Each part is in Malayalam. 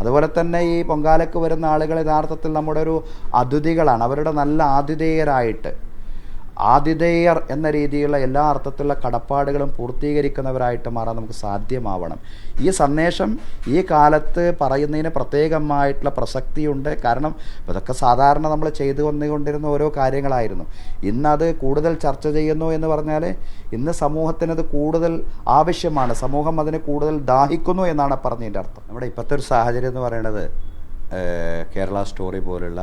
അതുപോലെ തന്നെ ഈ പൊങ്കാലയ്ക്ക് വരുന്ന ആളുകൾ യഥാർത്ഥത്തിൽ നമ്മുടെ ഒരു അതിഥികളാണ്. അവരുടെ നല്ല ആതിഥേയർ എന്ന രീതിയിലുള്ള എല്ലാ അർത്ഥത്തിലുള്ള കടപ്പാടുകളും പൂർത്തീകരിക്കുന്നവരായിട്ട് മാറാൻ നമുക്ക് സാധ്യമാവണം. ഈ സന്ദേശം ഈ കാലത്ത് പറയുന്നതിന് പ്രത്യേകമായിട്ടുള്ള പ്രസക്തിയുണ്ട്. കാരണം ഇതൊക്കെ സാധാരണ നമ്മൾ ചെയ്തു വന്നുകൊണ്ടിരുന്ന ഓരോ കാര്യങ്ങളായിരുന്നു. ഇന്നത് കൂടുതൽ ചർച്ച ചെയ്യുന്നു എന്ന് പറഞ്ഞാൽ ഇന്ന് സമൂഹത്തിനത് കൂടുതൽ ആവശ്യമാണ്, സമൂഹം അതിന് കൂടുതൽ ദാഹിക്കുന്നു എന്നാണ് പറഞ്ഞതിൻ്റെ അർത്ഥം. നമ്മുടെ ഇപ്പോഴത്തെ ഒരു സാഹചര്യം എന്ന് പറയുന്നത് കേരള സ്റ്റോറി പോലുള്ള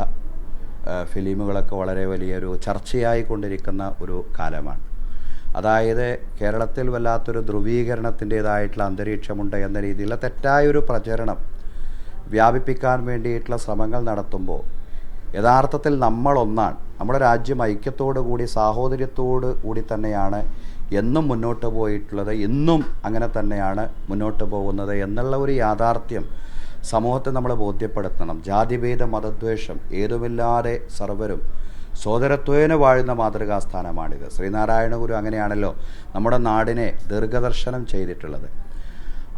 ഫിലിമുകളൊക്കെ വളരെ വലിയൊരു ചർച്ചയായിക്കൊണ്ടിരിക്കുന്ന ഒരു കാലമാണ്. അതായത് കേരളത്തിൽ വല്ലാത്തൊരു ധ്രുവീകരണത്തിൻ്റേതായിട്ടുള്ള അന്തരീക്ഷമുണ്ട് എന്ന രീതിയിലുള്ള തെറ്റായൊരു പ്രചരണം വ്യാപിപ്പിക്കാൻ വേണ്ടിയിട്ടുള്ള ശ്രമങ്ങൾ നടത്തുമ്പോൾ യഥാർത്ഥത്തിൽ നമ്മളൊന്നാണ്. നമ്മുടെ രാജ്യം ഐക്യത്തോടു കൂടി സാഹോദര്യത്തോടു കൂടി തന്നെയാണ് എന്നും മുന്നോട്ട് പോയിട്ടുള്ളത്, ഇന്നും അങ്ങനെ തന്നെയാണ് മുന്നോട്ട് പോകുന്നത് എന്നുള്ള ഒരു യാഥാർത്ഥ്യം സമൂഹത്തെ നമ്മൾ ബോധ്യപ്പെടുത്തണം. ജാതിഭേദ മതദ്വേഷം ഏതുമില്ലാതെ സർവരും സോദരത്വേന വാഴുന്ന മാതൃകാസ്ഥാനമാണിത്. ശ്രീനാരായണ ഗുരു അങ്ങനെയാണല്ലോ നമ്മുടെ നാടിനെ ദീർഘദർശനം ചെയ്തിട്ടുള്ളത്.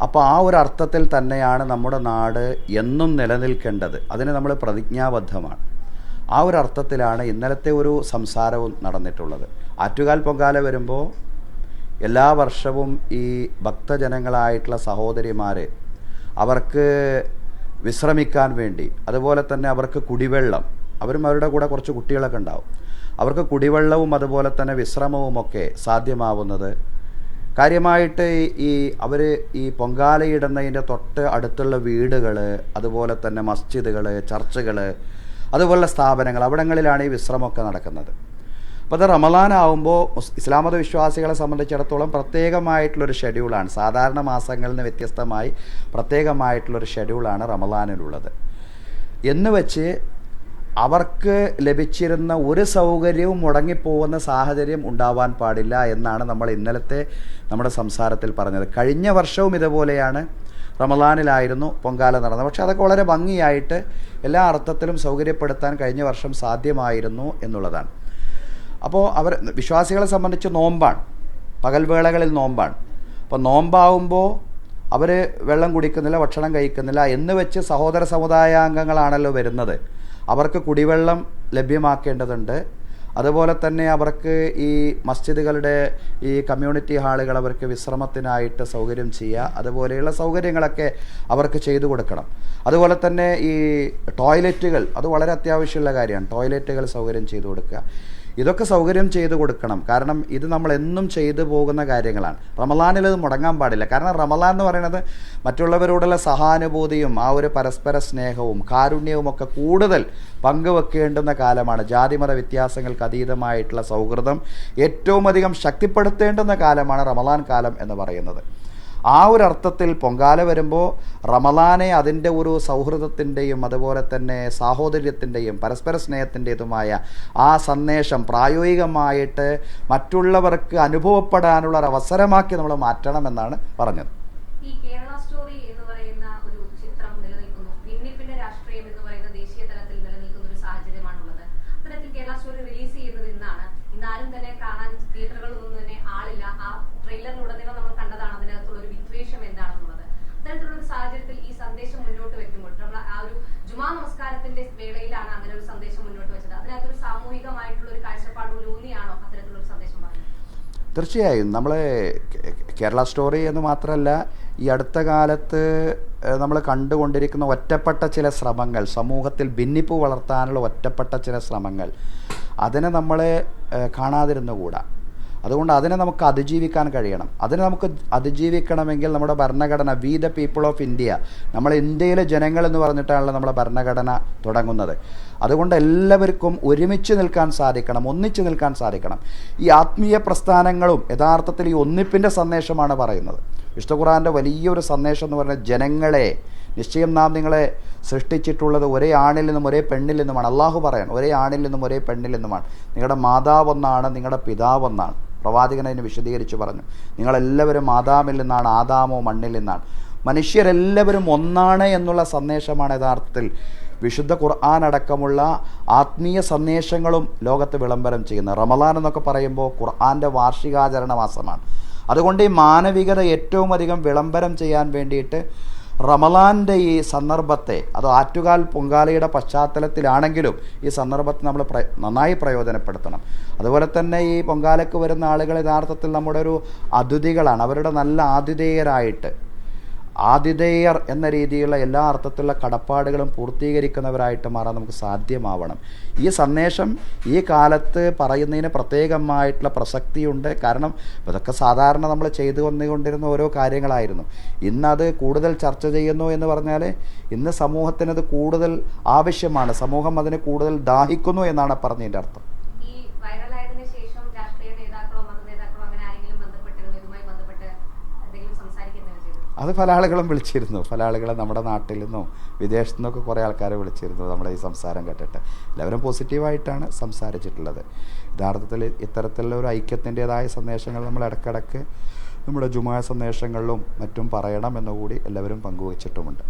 അപ്പോൾ ആ ഒരു അർത്ഥത്തിൽ തന്നെയാണ് നമ്മുടെ നാട് എന്നും നിലനിൽക്കേണ്ടത്. അതിന് നമ്മൾ പ്രതിജ്ഞാബദ്ധമാണ്. ആ ഒരു അർത്ഥത്തിലാണ് ഇന്നലത്തെ ഒരു സംസാരവും നടന്നിട്ടുള്ളത്. ആറ്റുകാൽ പൊങ്കാല വരുമ്പോൾ എല്ലാ വർഷവും ഈ ഭക്തജനങ്ങളായിട്ടുള്ള സഹോദരിമാർ അവർക്ക് വിശ്രമിക്കാൻ വേണ്ടി, അതുപോലെ തന്നെ അവർക്ക് കുടിവെള്ളം, അവരും അവരുടെ കൂടെ കുറച്ച് കുട്ടികളൊക്കെ ഉണ്ടാവും, അവർക്ക് കുടിവെള്ളവും അതുപോലെ തന്നെ വിശ്രമവുമൊക്കെ സാധ്യമാവുന്നത് കാര്യമായിട്ട് അവർ ഈ പൊങ്കാലയിടുന്നതിൻ്റെ തൊട്ട് അടുത്തുള്ള വീടുകൾ, അതുപോലെ തന്നെ മസ്ജിദുകൾ, ചർച്ചുകൾ, അതുപോലുള്ള സ്ഥാപനങ്ങൾ, അവിടങ്ങളിലാണ് ഈ വിശ്രമമൊക്കെ നടക്കുന്നത്. അപ്പോൾ അത് റമളാനാവുമ്പോൾ ഇസ്ലാം മത വിശ്വാസികളെ സംബന്ധിച്ചിടത്തോളം പ്രത്യേകമായിട്ടുള്ളൊരു ഷെഡ്യൂളാണ്. സാധാരണ മാസങ്ങളിൽ നിന്ന് വ്യത്യസ്തമായി പ്രത്യേകമായിട്ടുള്ളൊരു ഷെഡ്യൂളാണ് റമളാനിലുള്ളത്. എന്ന് വെച്ച് അവർക്ക് ലഭിച്ചിരുന്ന ഒരു സൗകര്യവും മുടങ്ങിപ്പോകുന്ന സാഹചര്യം ഉണ്ടാവാൻ പാടില്ല എന്നാണ് നമ്മൾ ഇന്നലത്തെ നമ്മുടെ സംസാരത്തിൽ പറഞ്ഞത്. കഴിഞ്ഞ വർഷവും ഇതുപോലെയാണ്, റമളാനിലായിരുന്നു പൊങ്കാല നടന്നത്. പക്ഷേ അതൊക്കെ വളരെ ഭംഗിയായിട്ട് എല്ലാ അർത്ഥത്തിലും സൗകര്യപ്പെടുത്താൻ കഴിഞ്ഞ വർഷം സാധ്യമായിരുന്നു എന്നുള്ളതാണ്. അപ്പോൾ വിശ്വാസികളെ സംബന്ധിച്ച് നോമ്പാണ്, പകൽവേളകളിൽ നോമ്പാണ്. അപ്പോൾ നോമ്പാവുമ്പോൾ അവർ വെള്ളം കുടിക്കുന്നില്ല, ഭക്ഷണം കഴിക്കുന്നില്ല എന്ന് വെച്ച് സഹോദര സമുദായാംഗങ്ങളാണല്ലോ വരുന്നത്. അവർക്ക് കുടിവെള്ളം ലഭ്യമാക്കേണ്ടതുണ്ട്. അതുപോലെ തന്നെ അവർക്ക് ഈ മസ്ജിദുകളുടെ ഈ കമ്മ്യൂണിറ്റി ഹാളുകൾ അവർക്ക് വിശ്രമത്തിനായിട്ട് സൗകര്യം ചെയ്യുക, അതുപോലെയുള്ള സൗകര്യങ്ങളൊക്കെ അവർക്ക് ചെയ്തു കൊടുക്കണം. അതുപോലെ തന്നെ ഈ ടോയ്ലറ്റുകൾ, അത് വളരെ അത്യാവശ്യമുള്ള കാര്യമാണ്. ടോയ്ലറ്റുകൾ സൗകര്യം ചെയ്തു കൊടുക്കുക, ഇതൊക്കെ സൗകര്യം ചെയ്തു കൊടുക്കണം. കാരണം ഇത് നമ്മൾ എന്നും ചെയ്തു പോകുന്ന കാര്യങ്ങളാണ്. റമളാനിൽ ഇത് മുടങ്ങാൻ പാടില്ല. കാരണം റമളാൻ എന്ന് പറയുന്നത് മറ്റുള്ളവരോടുള്ള സഹാനുഭൂതിയും ആ ഒരു പരസ്പര സ്നേഹവും കാരുണ്യവും ഒക്കെ കൂടുതൽ പങ്കുവെക്കേണ്ടുന്ന കാലമാണ്. ജാതിമത വ്യത്യാസങ്ങൾക്ക് അതീതമായിട്ടുള്ള സൗഹൃദം ഏറ്റവും അധികം ശക്തിപ്പെടുത്തേണ്ടുന്ന കാലമാണ് റമളാൻ കാലം എന്ന് പറയുന്നത്. ആ ഒരു അർത്ഥത്തിൽ പൊങ്കാല വരുമ്പോൾ റമളാനെ അതിൻ്റെ ഒരു സൗഹൃദത്തിൻ്റെയും അതുപോലെ തന്നെ സാഹോദര്യത്തിൻ്റെയും പരസ്പര സ്നേഹത്തിൻ്റെതുമായ ആ സന്ദേശം പ്രായോഗികമായിട്ട് മറ്റുള്ളവർക്ക് അനുഭവപ്പെടാനുള്ള ഒരു അവസരമാക്കി നമ്മൾ മാറ്റണമെന്നാണ് പറഞ്ഞത്. ഈ കേരള സ്റ്റോറി എന്ന് പറയുന്ന ഒരു ചിത്രം നിലനിൽക്കുന്നു, ഭിന്നിപ്പിന്റെ രാഷ്ട്രീയം എന്ന് പറയുന്ന ദേശീയ തലത്തിൽ നിലനിൽക്കുന്ന ഒരു സാഹചര്യമാണുള്ളത്. അത്തരത്തിൽ കേരള സ്റ്റോറി റിലീസ് ചെയ്യുന്നത് ഇന്നാരും തന്നെ കാണാൻ തിയേറ്ററുകളിലൊന്നും തന്നെ ആളില്ല. ആ ട്രെയിലറിലുടനീളം നമ്മൾ കണ്ടതാണ് അതിനകത്തുള്ള ഒരു വിദ്വേഷം എന്താണെന്നുള്ളത്. അത്തരത്തിലുള്ള ഒരു സാഹചര്യത്തിൽ ഈ സന്ദേശം മുന്നോട്ട് വെക്കുമ്പോൾ നമ്മൾ ആ ഒരു ജുമാ നമസ്കാരത്തിന്റെ വേളയിലാണ് അങ്ങനെ ഒരു സന്ദേശം മുന്നോട്ട് വെച്ചത്. അതിനകത്തൊരു സാമൂഹികമായിട്ടുള്ള ഒരു കാഴ്ചപ്പാട് ഊന്നിയാണോ അത്തരത്തിലുള്ള ഒരു സന്ദേശം പറഞ്ഞത്? തീർച്ചയായും നമ്മൾ കേരള സ്റ്റോറി എന്ന് മാത്രമല്ല, ഈ അടുത്ത കാലത്ത് നമ്മൾ കണ്ടുകൊണ്ടിരിക്കുന്ന ഒറ്റപ്പെട്ട ചില ശ്രമങ്ങൾ, സമൂഹത്തിൽ ഭിന്നിപ്പ് വളർത്താനുള്ള ഒറ്റപ്പെട്ട ചില ശ്രമങ്ങൾ, അതിനെ നമ്മൾ കാണാതിരുന്നുകൂടാ. അതുകൊണ്ട് അതിനെ നമുക്ക് അതിജീവിക്കാൻ കഴിയണം. അതിനെ നമുക്ക് അതിജീവിക്കണമെങ്കിൽ നമ്മുടെ ഭരണഘടന, we the people of India, നമ്മൾ ഇന്ത്യയിലെ ജനങ്ങൾ എന്ന് പറഞ്ഞിട്ടാണല്ലോ നമ്മുടെ ഭരണഘടന തുടങ്ങുന്നത്. അതുകൊണ്ട് എല്ലാവർക്കും ഒരുമിച്ച് നിൽക്കാൻ സാധിക്കണം, ഒന്നിച്ച് നിൽക്കാൻ സാധിക്കണം. ഈ ആത്മീയ പ്രസ്ഥാനങ്ങളും യഥാർത്ഥത്തിൽ ഈ ഒന്നിപ്പിൻ്റെ സന്ദേശമാണ് പറയുന്നത്. വിശുദ്ധ ഖുർആൻ്റെ വലിയൊരു സന്ദേശം എന്ന് പറഞ്ഞാൽ ജനങ്ങളെ, നിശ്ചയം നാം നിങ്ങളെ സൃഷ്ടിച്ചിട്ടുള്ളത് ഒരേ ആണിൽ നിന്നും ഒരേ പെണ്ണിൽ നിന്നുമാണ്. അള്ളാഹു പറയാണ് ഒരേ ആണിൽ നിന്നും ഒരേ പെണ്ണിൽ നിന്നുമാണ്. നിങ്ങളുടെ മാതാവൊന്നാണ്, നിങ്ങളുടെ പിതാവൊന്നാണ്. പ്രവാചകൻ അതിന് വിശദീകരിച്ച് പറഞ്ഞു, നിങ്ങളെല്ലാവരും ആദാമിൽ നിന്നാണ്, ആദാമോ മണ്ണിൽ നിന്നാണ്. മനുഷ്യരെല്ലാവരും ഒന്നാണ് എന്നുള്ള സന്ദേശമാണ് യഥാർത്ഥത്തിൽ വിശുദ്ധ ഖുർആൻ അടക്കമുള്ള ആത്മീയ സന്ദേശങ്ങളും ലോകത്ത് വിളംബരം ചെയ്യുന്നത്. റമളാൻ എന്നൊക്കെ പറയുമ്പോൾ ഖുർആൻ്റെ വാർഷികാചരണ മാസമാണ്. അതുകൊണ്ട് ഈ മാനവികത ഏറ്റവും അധികം വിളംബരം ചെയ്യാൻ വേണ്ടിയിട്ട് റമളാൻ്റെ ഈ സന്ദർഭത്തെ, അത് ആറ്റുകാൽ പൊങ്കാലയുടെ പശ്ചാത്തലത്തിലാണെങ്കിലും ഈ സന്ദർഭത്തെ നമ്മൾ നന്നായി പ്രയോജനപ്പെടുത്തണം. അതുപോലെ തന്നെ ഈ പൊങ്കാലയ്ക്ക് വരുന്ന ആളുകൾ യഥാർത്ഥത്തിൽ നമ്മുടെ ഒരു അതിഥികളാണ്. അവരുടെ നല്ല ആതിഥേയർ എന്ന രീതിയിലുള്ള എല്ലാ അർത്ഥത്തിലുള്ള കടപ്പാടുകളും പൂർത്തീകരിക്കുന്നവരായിട്ട് മാറാൻ നമുക്ക് സാധ്യമാവണം. ഈ സന്ദേശം ഈ കാലത്ത് പറയുന്നതിന് പ്രത്യേകമായിട്ടുള്ള പ്രസക്തിയുണ്ട്. കാരണം ഇതൊക്കെ സാധാരണ നമ്മൾ ചെയ്തു വന്നുകൊണ്ടിരുന്ന ഓരോ കാര്യങ്ങളായിരുന്നു. ഇന്നത് കൂടുതൽ ചർച്ച ചെയ്യുന്നു എന്ന് പറഞ്ഞാൽ ഇന്ന് സമൂഹത്തിനത് കൂടുതൽ ആവശ്യമാണ്, സമൂഹം അതിന് കൂടുതൽ ദാഹിക്കുന്നു എന്നാണ് പറഞ്ഞതിൻ്റെ അർത്ഥം. ഈ വൈറലായതിനു ശേഷം രാഷ്ട്രീയ നേതാക്കളോ മത നേതാക്കളോ അങ്ങനെ ആരെങ്കിലും ബന്ധപ്പെട്ടിരുന്നു, ഇതുമായി ബന്ധപ്പെട്ട് എന്തെങ്കിലും സംസാരിക്കുന്നതിന് ചെയ്തു? അത് പല ആളുകളും വിളിച്ചിരുന്നു. പല ആളുകളെ നമ്മുടെ നാട്ടിൽ നിന്നും വിദേശത്തു നിന്നൊക്കെ കുറേ ആൾക്കാരെ വിളിച്ചിരുന്നു നമ്മുടെ ഈ സംസാരം കേട്ടിട്ട്. എല്ലാവരും പോസിറ്റീവായിട്ടാണ് സംസാരിച്ചിട്ടുള്ളത്. യഥാർത്ഥത്തിൽ ഇത്തരത്തിലുള്ള ഒരു ഐക്യത്തിൻ്റെതായ സന്ദേശങ്ങൾ നമ്മൾ ഇടയ്ക്കിടയ്ക്ക് നമ്മുടെ ജുമാ സന്ദേശങ്ങളിലും മറ്റും പറയണം എന്നുകൂടി എല്ലാവരും പങ്കുവച്ചിട്ടുമുണ്ട്.